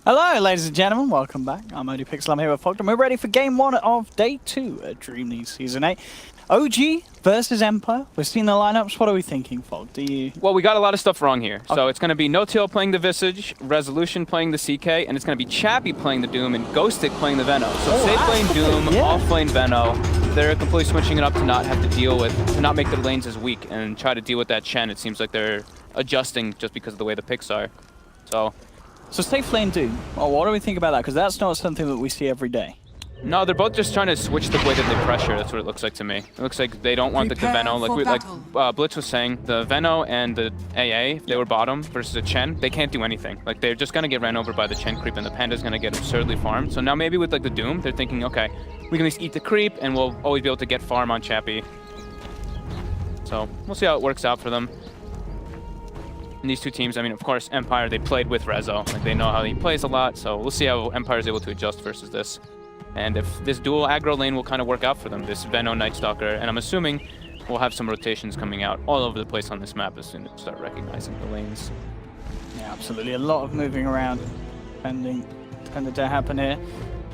Hello, ladies and gentlemen. Welcome back. I'm ODPixel. I'm here with Fogden. We're ready for game one of day 2 at DreamLeague Season 8. OG versus Empire. We've seen the lineups. What are we thinking, Fog? Do you... Well, we got a lot of stuff wrong here. Okay. So it's going to be No-Tail playing the Visage, Resolution playing the CK, and it's going to be Chappie playing the Doom, and Ghostic playing the Veno. So safe lane Doom, off lane Veno. They're completely switching it up to not have to deal with, to not make their lanes as weak and try to deal with that Chen. It seems like they're adjusting just because of the way the picks are. So safe lane Doom. Well, what do we think about that? Because that's not something that we see every day. No, they're both just trying to switch the way that they pressure. That's what it looks like to me. It looks like they don't want the Veno. Like Blitz was saying, the Veno and the AA, if they were bottom versus a Chen, they can't do anything. Like, they're just going to get ran over by the Chen creep, and the Panda's going to get absurdly farmed. So now maybe with like the Doom, they're thinking, okay, we can at least eat the creep, and we'll always be able to get farm on Chappie. So we'll see how it works out for them. And these two teams, I mean, of course, Empire, they played with Rezo. Like, they know how he plays a lot, so we'll see how Empire is able to adjust versus this. And if this dual aggro lane will kind of work out for them, this Veno Night Stalker, and I'm assuming we'll have some rotations coming out all over the place on this map as soon as we start recognizing the lanes. Yeah, absolutely. A lot of moving around tending to happen here.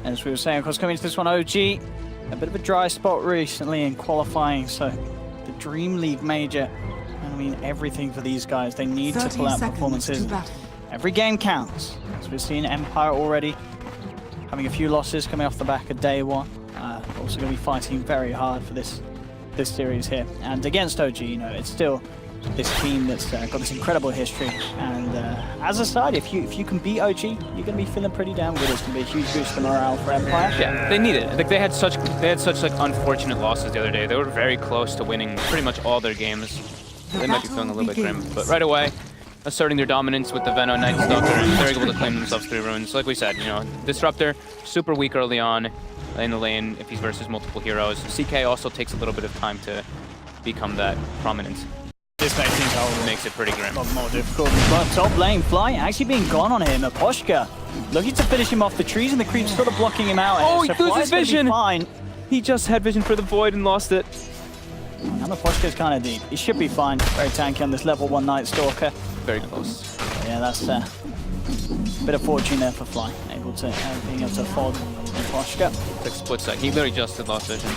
As we were saying, of course, coming into this one, OG, a bit of a dry spot recently in qualifying, so the DreamLeague Major, I mean, everything for these guys. They need to pull out performances. Every game counts. As we've seen Empire already having a few losses coming off the back of day one. Also going to be fighting very hard for this series here. And against OG, you know, it's still this team that's got this incredible history. And as a side, if you can beat OG, you're going to be feeling pretty damn good. It's going to be a huge boost to morale for Empire. Yeah, they need it. Like, they had such like unfortunate losses the other day. They were very close to winning pretty much all their games. They might be feeling a little bit grim, but right away, asserting their dominance with the Veno Night Stalker, and they're able to claim themselves 3 runes. Like we said, you know, Disruptor, super weak early on in the lane if he's versus multiple heroes. CK also takes a little bit of time to become that prominent. This makes things makes it pretty grim. A lot more difficult. But top lane, Fly actually being gone on him. Aposhka looking to finish him off the trees, and the creep's sort of blocking him out. Oh, so he loses vision! Fine. He just had vision for the Void and lost it. And Aposhka's kind of deep. He should be fine. Very tanky on this level 1 Night Stalker. Very close. Yeah, that's a bit of fortune there for Fly. Able to being able to fog Aposhka. Took split side. He literally just had lost vision.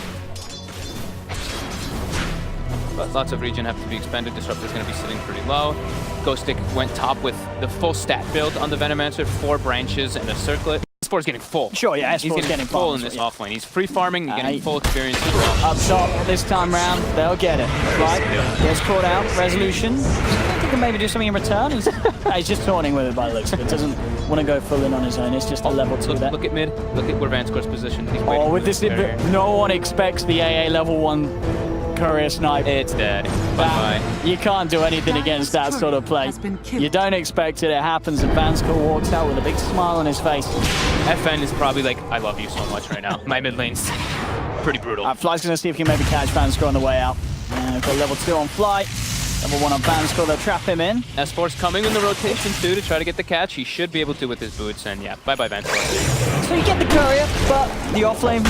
But lots of regen have to be expended. Disruptor's going to be sitting pretty low. Ghostic went top with the full stat build on the Venomancer, 4 branches and a circlet. S4's getting full. Sure, yeah, S4's He's getting full in this offlane. He's free farming and getting full experience as well. Up top this time round, they'll get it. Right, gets caught out. Resolution. I think he maybe do something in return. He's just taunting with it by the looks of it. Doesn't want to go full in on his own. It's just a level 2 there. Look at mid. Look at where Vanscore's positioned. He's oh, with this, no one expects the AA level 1 courier snipe. It's dead. Bye-bye. You can't do anything against that sort of play. You don't expect it. It happens, and Vanscore walks out with a big smile on his face. FN is probably like, I love you so much right now. My mid lane's pretty brutal. Fly's going to see if he can maybe catch Vanscore on the way out. And got level 2 on Fly. Level 1 on Vanscore, they'll trap him in. S4's coming in the rotation too to try to get the catch. He should be able to with his boots, and yeah, bye-bye Vanscore. So you get the courier, but the offlane,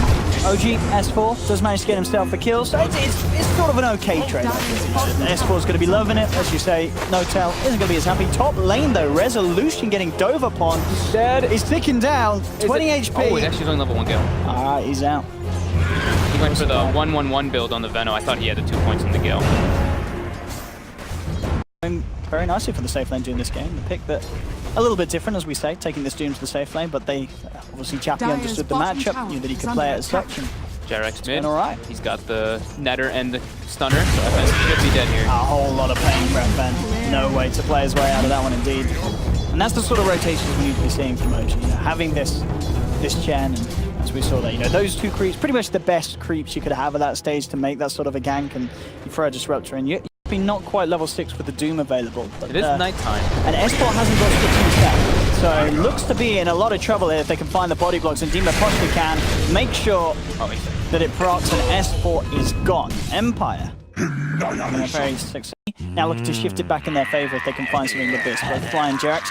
OG, S4, does manage to get himself a kill, so it's sort of an okay trade. S4's going to be loving it, as you say. No-Tail isn't going to be as happy. Top lane though, Resolution getting dove upon. He's dead. He's ticking down, 20 HP. Oh, actually he's only level 1 kill. Alright, he's out. He went for the 1-1-1 build on the Veno. I thought he had the 2 points in the Gale. Very nicely for the safe lane during this game. The pick that a little bit different, as we say, taking this Doom to the safe lane, but they obviously Chappie understood the matchup, knew that he could play it as such. Jarek's mid. All right. He's got the netter and the stunner, so FN should be dead here. A whole lot of pain for FN. No way to play his way out of that one, indeed. And that's the sort of rotations we need to be seeing from OG. You know, having this Chen, and as we saw there, you know, those 2 creeps, pretty much the best creeps you could have at that stage to make that sort of a gank, and you throw a disruptor in. You've been not quite level 6 with the Doom available. But, it is nighttime. And S4 hasn't got the 2 step. So looks to be in a lot of trouble here if they can find the body blocks, and Dima possibly can make sure that it procs, and S4 is gone. Empire. Very successful. Now looking to shift it back in their favor if they can find something with this. Both Fly and Jarex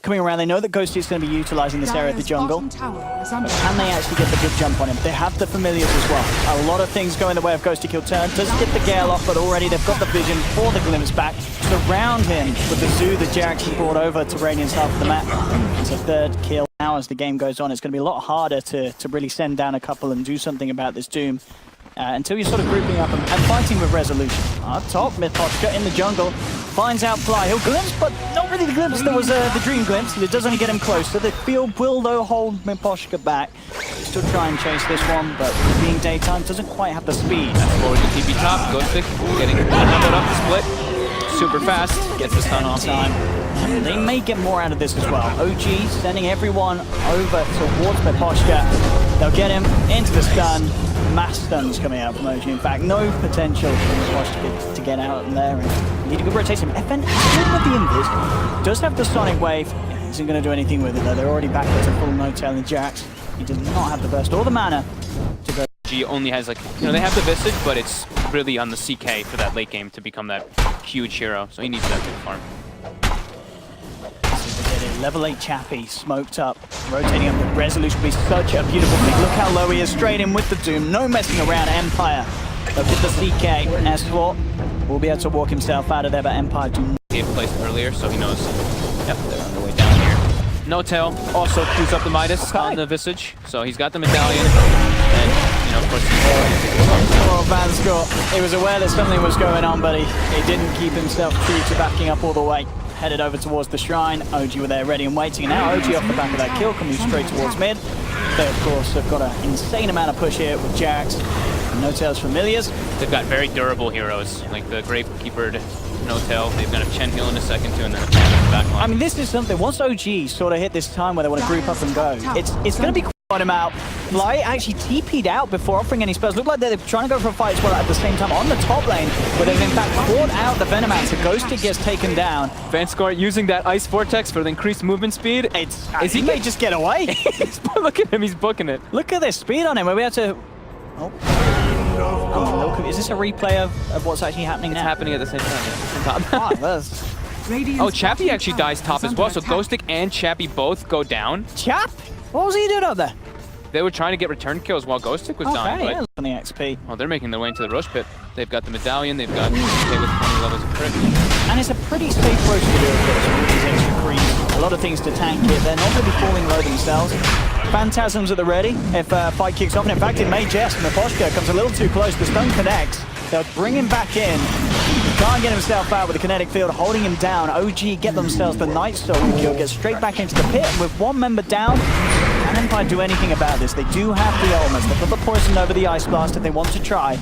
coming around. They know that Ghosty is going to be utilizing this area of the jungle. But can they actually get the good jump on him? They have the familiars as well. A lot of things go in the way of Ghosty kill turn. Doesn't get the Gale off, but already they've got the vision for the glimpse back. Surround him with the zoo that Jackson brought over to Radiant's half of the map. It's a third kill. Now as the game goes on, it's going to be a lot harder to really send down a couple and do something about this Doom. Until you're sort of grouping up and fighting with resolution. Up top, Miposhka in the jungle, finds out Fly. He'll glimpse, but not really the glimpse. There was the dream glimpse. It does only get him closer. The field will, though, hold Miposhka back. Still try and chase this one, but being daytime doesn't quite have the speed. That's forward to TP top. Ghostic getting another up the split. Super fast. Gets the stun off. Time. They may get more out of this as well. OG sending everyone over towards Miposhka. They'll get him into the stun. Mass stuns coming out from OG. In fact, no potential for Miposhka to get out in there. And need a good rotation. FN is good with the invis. Does have the Sonic Wave. Isn't going to do anything with it though. They're already back to full no-tail and Jax. He does not have the burst or the mana to go. G only has like, they have the Visage, but it's really on the CK for that late game to become that huge hero. So he needs that big farm. Level 8 Chappie, smoked up, rotating up. The resolution will be such a beautiful thing. Look how low he is, straight in with the Doom. No messing around, Empire. Look at the CK. S4 will be able to walk himself out of there, but Empire do not. He had placed earlier, so he knows. Yep, they're on their way down here. No tail, also queues up the Midas on the Visage, so he's got the medallion. And, of course, Oh, Vanscott. He was aware that something was going on, but he didn't keep himself true to backing up all the way. Headed over towards the shrine. OG were there ready and waiting, and now OG off the back of that kill can move straight towards mid. They of course have got an insane amount of push here with Jax. No Tails familiars. They've got very durable heroes, like the Gravekeeper, No Tail. They've got a Chen heal in a second too, and then a Panda in the back line. I mean, this is something, once OG sort of hit this time where they want to group up and go, it's going to be quite him out. Fly actually TP'd out before offering any spells. Looked like they're trying to go for a fight as well at the same time on the top lane, where they've in fact fought out the Venomancer. Ghosty gets taken down. Vanscott using that Ice Vortex for the increased movement speed. He may just get away. Look at him, he's booking it. Look at this speed on him. Where we have to... Oh, is this a replay of what's actually happening now? It's happening at the same time. Yeah. Oh, Chappie actually dies top as well, so Ghostic and Chappie both go down. Chap? What was he doing up there? They were trying to get return kills while Ghostic was dying. Okay, yeah, on the XP. Oh, they're making their way into the Rush Pit. They've got the medallion, they've got with 20 levels of crit. And it's a pretty safe approach to do, of course, with these extra creeps. A lot of things to tank it. They're not going to be falling low themselves. Phantasms at the ready if fight kicks off. And in fact, it may just. Miposhka comes a little too close. The stun connects. They'll bring him back in. Can't get himself out with the kinetic field, holding him down. OG get themselves the Night Soul kill, get straight back into the pit. And with one member down, can Empire do anything about this? They do have the elements. They put the poison over the Ice Blast if they want to try.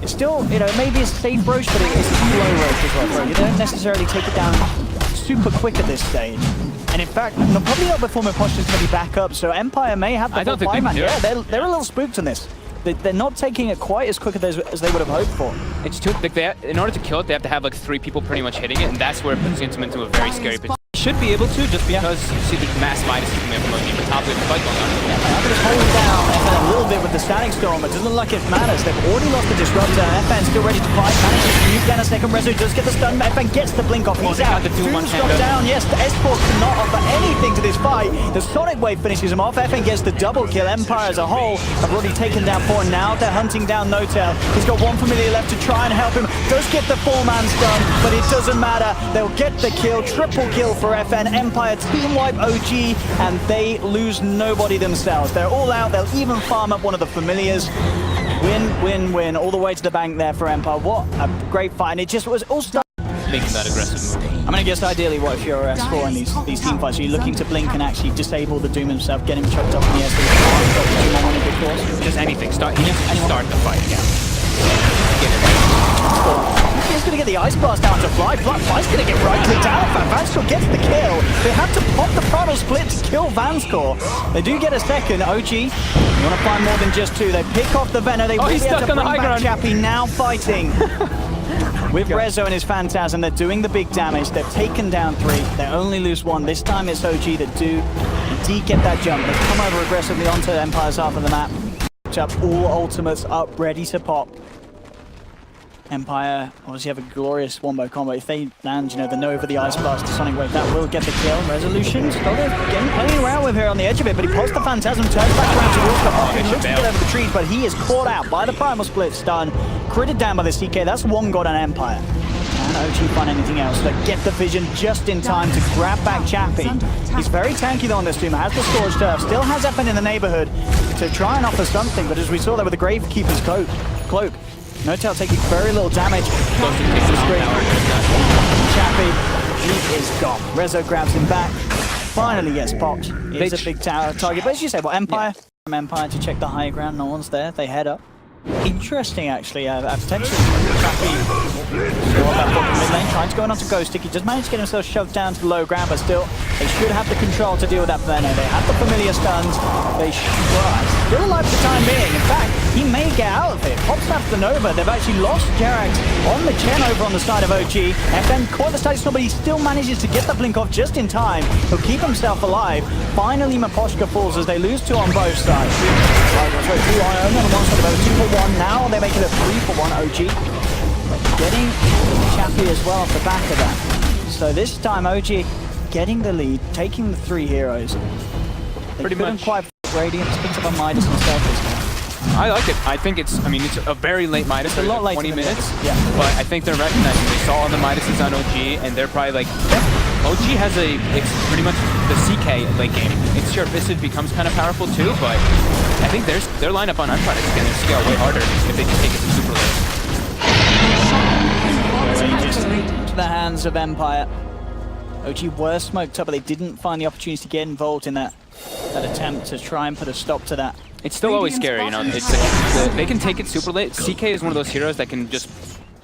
It's still, maybe a safe roach, but it's a slow roach as well. You don't necessarily take it down super quick at this stage. And in fact, probably not before Miposhka's going to be back up, so Empire may have the full 5-man. Yeah, they're a little spooked on this. They're not taking it quite as quick as they would have hoped for. It's too, in order to kill it, they have to have like 3 people pretty much hitting it, and that's where it puts them into a very scary position. Should be able to, just because you see the mass Midas keeping them from looking at the top of the fight going on. Yeah, FN's holding down FN a little bit with the Static Storm. It doesn't look like it matters. They've already lost the Disruptor. FN still ready to fight. Manages to nuke down a second Rezo. Does get the stun. FN gets the blink off. He's out. The Doom's dropped down. Yes, the S4 cannot offer anything to this fight. The Sonic Wave finishes him off. FN gets the double kill. Empire as a whole have already taken down 4. Now they're hunting down No Tail. He's got 1 familiar left to try and help him. Does get the 4-man stun, but it doesn't matter. They'll get the kill. Triple kill for FN. Empire team wipe OG, and they lose nobody themselves. They're all out. They'll even farm up one of the familiars. Win, win, win, all the way to the bank there for Empire. What a great fight, and it just was all stuff. Making that aggressive move. I'm going to guess ideally what if you're S4 in these team fights, are you looking to blink and actually disable the Doom himself, get him choked up in the air so he can't stop the Doom on one of the course? Just anything. He needs to start the fight, yeah. Get it. He's going to get the Ice Blast down to Fly. Fly's going to get right clicked out. Vanscore gets the kill. They have to pop the Primal Split to kill Vanscore. They do get a second. OG, you want to find more than just 2. They pick off the Venom. They he's stuck on the high ground. Chappie now fighting. With Rezo and his Phantasm, they're doing the big damage. They've taken down 3. They only lose 1. This time it's OG that do indeed get that jump. They come over aggressively onto Empire's half of the map. Up all ultimates up, ready to pop. Empire obviously have a glorious wombo combo. If they land, the Nova, the Ice Blast, the Sonic Wave, that will get the kill. Resolution still getting playing around with here on the edge of it, but he pops the Phantasm, turns back around towards the pocket, looks to get over the trees, but he is caught out by the Primal Split stun, critted down by the CK. That's one god on Empire. And OG find anything else. They get the vision just in time to grab back Chappie. He's very tanky though on this team, has the Scorched Turf, still has FN in the neighborhood to try and offer something, but as we saw there with the Gravekeeper's cloak, No-Tail taking very little damage. Chappie, he is gone. Rezo grabs him back, finally gets popped. It is a big tower target, but as you say, Empire? From Empire to check the high ground, no one's there, they head up. Interesting actually, potentially Chappie mid lane, trying to go on to Ghostic. He does manage to get himself shoved down to the low ground, but still, they should have the control to deal with that Venom. They have the familiar stuns, they still alive for the time being. In fact, he may get out of it. Pops after the Nova, they've actually lost Jerax on the Chen over on the side of OG. FN caught the status storm, but he still manages to get the blink off just in time. He'll keep himself alive. Finally, Miposhka falls as they lose 2 on both sides. Sorry, 2 on only on one side of over 2 for 1. Now they make it a 3 for 1 OG. Getting Chappie as well off the back of that. So this time OG getting the lead, taking the 3 heroes. They pretty much quite Radiant, picks up on Midas himself as well. I like it. I think it's a very late Midas. It's a lot later 20 minutes. Yeah. But I think they're recognizing they saw all the Midases on OG, and they're probably like, OG has it's pretty much the CK late game. It's sure Visage becomes kind of powerful too, but I think their lineup on Unfried is going to scale way harder if they can take it to super late. To the hands of Empire. OG were smoked up, but they didn't find the opportunity to get involved in that attempt to try and put a stop to that. It's still always scary, they can take it super late. CK is one of those heroes that can just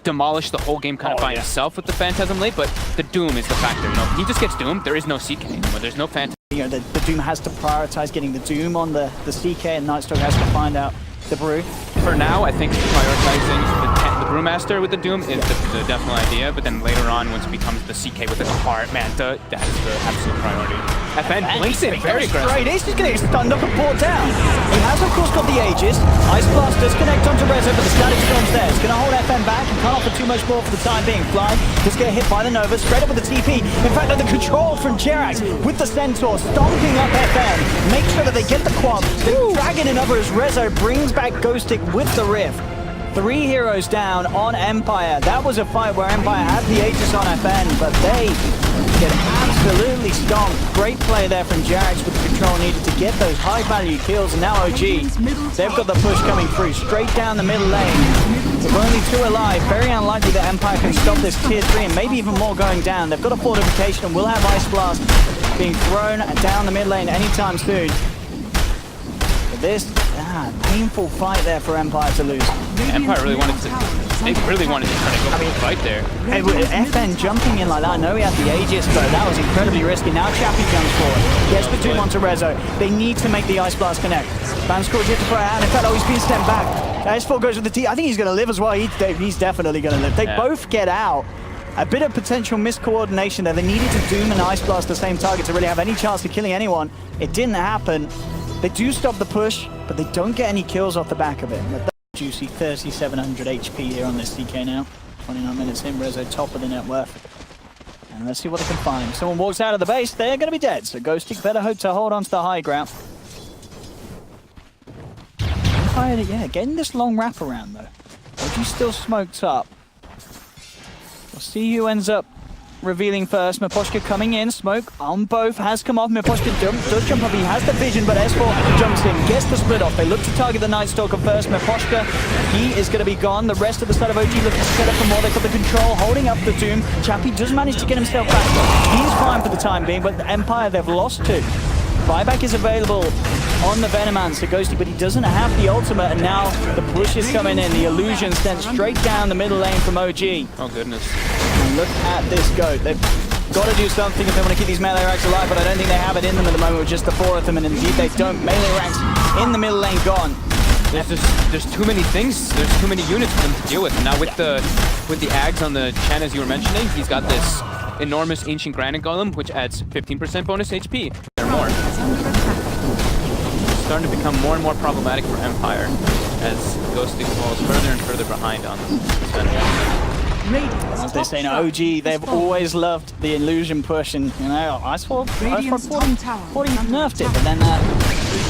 demolish the whole game kind of by himself with the Phantasm late, but the Doom is the factor. He just gets Doomed, there is no CK anymore. There's no Phantasm. The Doom has to prioritize getting the Doom on the CK, and Nightstalk has to find out the Brew. For now, I think prioritizing the Brewmaster with the Doom is the definite idea, but then later on, once it becomes the CK with the Heart Manta, that is the absolute priority. FN blinks in very aggressive. Right, he's just getting stunned up and brought down. He has, of course, got the Aegis. Ice Blast does connect onto Rezo, but the Static Storm's there. It's going to hold FN back and can't offer too much more for the time being. Fly just get hit by the Nova, spread up with the TP. In fact, the control from Jerax with the Centaur, stomping up FN. Make sure that they get the quad. The Dragon and over as Rezo brings back Ghostic with the Rift. 3 heroes down on Empire. That was a fight where Empire had the Aegis on FN, but they get absolutely stomped. Great play there from Jerax with the control needed to get those high-value kills, and now OG, they've got the push coming through, straight down the middle lane. With only 2 alive, very unlikely that Empire can stop this tier 3, and maybe even more going down. They've got a fortification, and will have Ice Blast being thrown down the mid lane anytime soon. But this painful fight there for Empire to lose. Empire really wanted to. They really wanted to try to go for the fight there. FN jumping in like that. I know he had the Aegis, but that was incredibly risky. Now Chappie jumps forward, gets the Doom onto Rezo. They need to make the Ice Blast connect. Banscourge hit to throw out. In fact, he's been stepped back. S4 goes with the T. I think he's going to live as well. He's definitely going to live. They both get out. A bit of potential miscoordination there. They needed to Doom and Ice Blast the same target to really have any chance of killing anyone. It didn't happen. They do stop the push, but they don't get any kills off the back of it. But juicy 3,700 HP here on this CK now. 29 minutes in, Rezo top of the net worth. And let's see what they can find. Someone walks out of the base, they're going to be dead. So Ghostic better hope to hold on to the high ground. Yeah, getting this long wraparound though. OG still smoked up. We'll see who ends up revealing first. Miposhka coming in, smoke on both, has come off. Miposhka does jump up, he has the vision, but S4 jumps in, gets the split off. They look to target the Nightstalker first. Miposhka, he is going to be gone. The rest of the side of OG looking to set up for more. They've got the control, holding up the Doom. Chappie does manage to get himself back. He's fine for the time being, but the Empire, they've lost 2. Buyback is available on the Venomancer Ghosty, but he doesn't have the ultimate, and now the push is coming in. The illusion sent straight down the middle lane from OG. Oh goodness. And look at this goat. They've got to do something if they want to keep these melee ranks alive, but I don't think they have it in them at the moment with just the 4 of them, and indeed they don't. Melee ranks in the middle lane gone. There's too many things, there's too many units for them to deal with. And now with the Ags on the Chen, as you were mentioning, he's got this enormous Ancient Granite Golem, which adds 15% bonus HP or more. starting to become more and more problematic for Empire as Ghosting falls further and further behind on this Venom. As they say in OG, they've always loved the illusion push, and you know, I thought 40 nerfed it, but then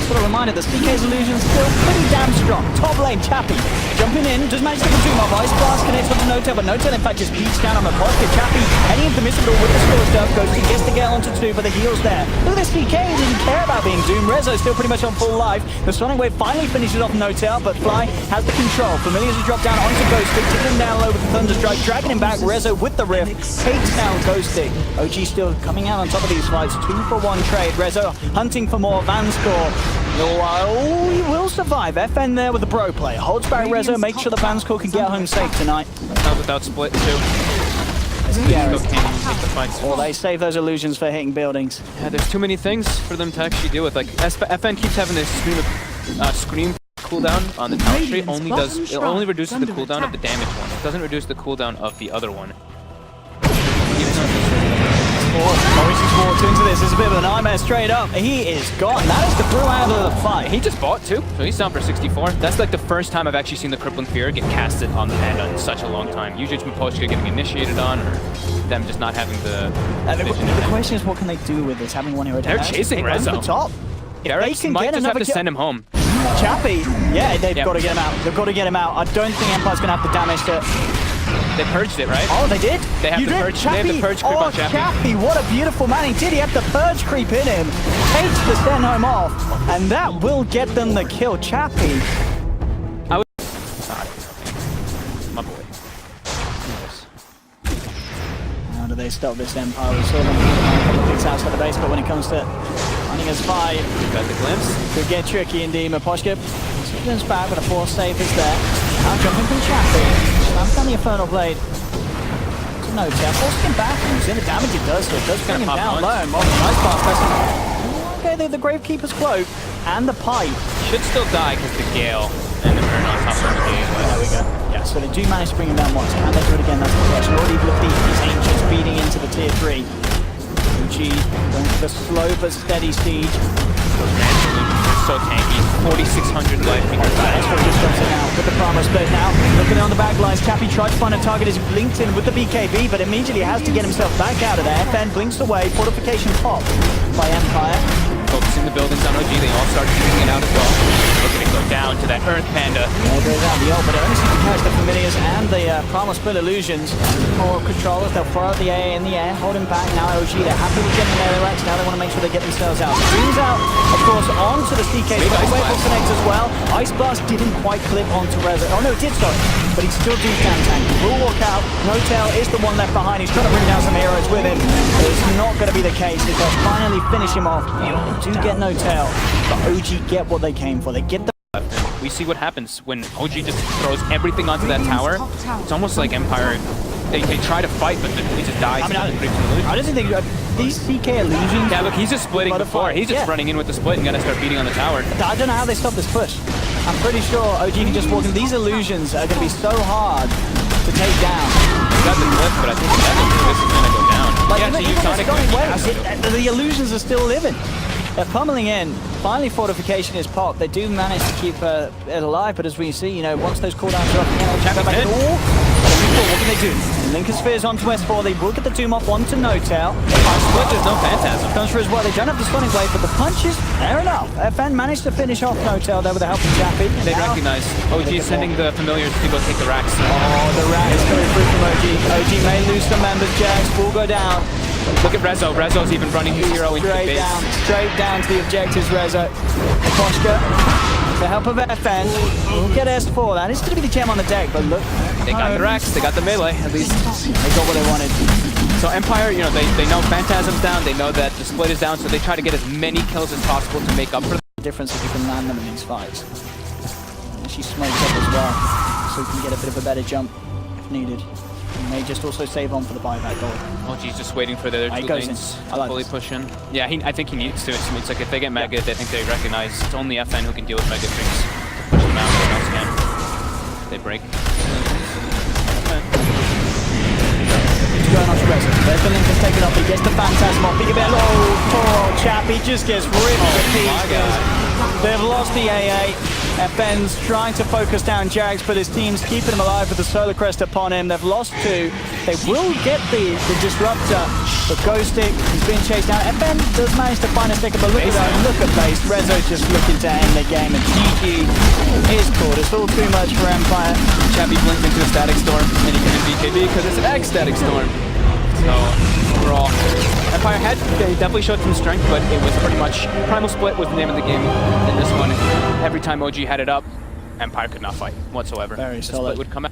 sort of reminded the CK's illusion still pretty damn strong. Top lane, Chappie jumping in, does manage to get the Doom off. Ice Blast connects onto Notel, but Notel in fact just beats down on the Posca. Chappie heading into Missile with the score stuff, goes to gets to get onto 2, but the heal's there. Look at this CK, he didn't care about being Doom. Rezo still pretty much on full life. The Sonic Wave finally finishes off Notel, but Fly has the control. Familiars has dropped down onto Ghosting, tickling him down low with the Thunderstrike, dragging him back. Rezo with the Rift takes down Ghosting. OG still coming out on top of these fights. 2-for-1 trade. Rezo hunting for more Van score. Oh, he will survive. FN there with the bro play. Holds back Rezo, makes sure the Van score can get home safe tonight. Not without split too. Or they save those illusions for hitting buildings. Yeah, there's too many things for them to actually deal with. Like FN keeps having this scream cooldown on the talent tree. It only reduces the cooldown of the damage one. It doesn't reduce the cooldown of the other one. Morris has walked into this. It's a bit of a nightmare straight up. He is gone. That is the brew out of the fight. He just bought too, so he's down for 64. That's like the first time I've actually seen the Crippling Fear get casted on the Panda in such a long time. Usually it's Miposhka getting initiated on, or them just not having the vision. The question is, what can they do with this? Having one hero down. They're chasing Rezo. The top. Derek might just have to send him home. Chappie, yeah, they've got to get him out. They've got to get him out. I don't think Empire's going to have the damage to... They purged it, right? Oh, they did? They have the purge creep on Chappie. Chappie, what a beautiful man. He did. He had the purge creep in him. Takes the send home off, and that will get them the kill. Chappie. My boy. How do they stop this Empire? We saw them picks outside the base, but when it comes to running a spy, you got the glimpse. Could get tricky indeed. Miposhka spins back, but a force save is there. Now jumping from Chappie. Slams down the Infernal Blade. To Notel. Forcing him back, and he's in the damage it does, so it does bring him down low. And nice pass pressing. Okay, the Gravekeeper's Cloak and the Pipe. Should still die because the Gale and the Burn on top of the game. There we go. Yeah, so they do manage to bring him down once. Can they do it again? That's the question. Already looked at these Ancients beating into the tier 3. OG going for the slow but steady siege. So tanky, 4,600 life because that's what just drops it now with the Primal Split now. Looking on the back lines, Chappie tried to find a target as he blinked in with the BKB, but immediately has to get himself back out of there. FN blinks away, fortification pop by Empire. Focusing the buildings on OG, they all start shooting it out as well. Looking to go down to that Earth Panda. There goes out the ult, but it only seems to catch the Familiars and the Primal Split illusions. More controllers, they'll throw out the AA in the air, hold him back. Now OG, they're happy with getting their racks. Now they want to make sure they get themselves out. Dreams out, of course, onto the CK. Wave will connect as well. Ice Blast didn't quite clip onto Rezo. Oh no, it did, sorry. But he still do damn tank. He will walk out. Notel is the one left behind. He's trying to bring down some heroes with him. But it's not going to be the case. They'll finally finish him off. They do get Notel, but OG get what they came for. They get the... We see what happens when OG just throws everything onto that tower. It's almost like Empire, they try to fight, but they just die. I don't think these CK illusions... Yeah, look, he's just splitting before. He's just running in with the split and gonna start beating on the tower. I don't know how they stop this push. I'm pretty sure OG can just walk in. These illusions are gonna be so hard to take down. He got the clip, but I think this is gonna go down. Like, the illusions are still living. They're pummeling in. Finally, fortification is popped. They do manage to keep it alive, but as we see, you know, once those cooldowns are up, what can they do? Lincoln Spheres onto S4. They will get the Doom off onto Notel. Split, there's no Phantasm. Comes through as well. They don't have the Sonic Wave, but the punches, fair enough. FN managed to finish off Notel there with the help of Chappie. They recognize OG sending the Familiars to go take the racks. Oh, the rack is coming through from OG. OG may lose some members. Jags will go down. Look at Rezo. Rezo's even running his hero into the base. Straight down to the objectives, Rezo. Miposhka, with the help of FN, will get S4. That is going to be the gem on the deck, but look. They got the racks, they got the melee, at least. They got what they wanted. So Empire, you know, they know Phantasm's down, they know that the split is down, so they try to get as many kills as possible to make up for the difference if you can land them in these fights. And she smokes up as well, so you can get a bit of a better jump if needed. You may just also save on for the buyback goal. Oh, he's just waiting for the other two lanes to fully push in. Yeah, I think he needs to. It's like if they get Mega, they think they recognize it's only FN who can deal with Mega Drinks to push them out. No one else can. They break. Going on to Rezo. There's the Lincoln taken up. He gets the Phantasm off. He gets low. Poor Chappie just gets ripped to pieces. They've lost the AA. FN's trying to focus down Jags, but his team's keeping him alive with the Solar Crest upon him. They've lost 2. They will get the Disruptor, but Ghost Stick is being chased down. FN does manage to find a sticker, but look at that. Look at Base. Rezo's just looking to end the game, and GG is caught. It's all too much for Empire. Chappie blinked into a Static Storm, and he can BKB because it's an X Static Storm. So, overall, Empire they definitely showed some strength, but it was pretty much Primal Split was the name of the game in this one. Every time OG had it up, Empire could not fight whatsoever. Very the solid. split would come out.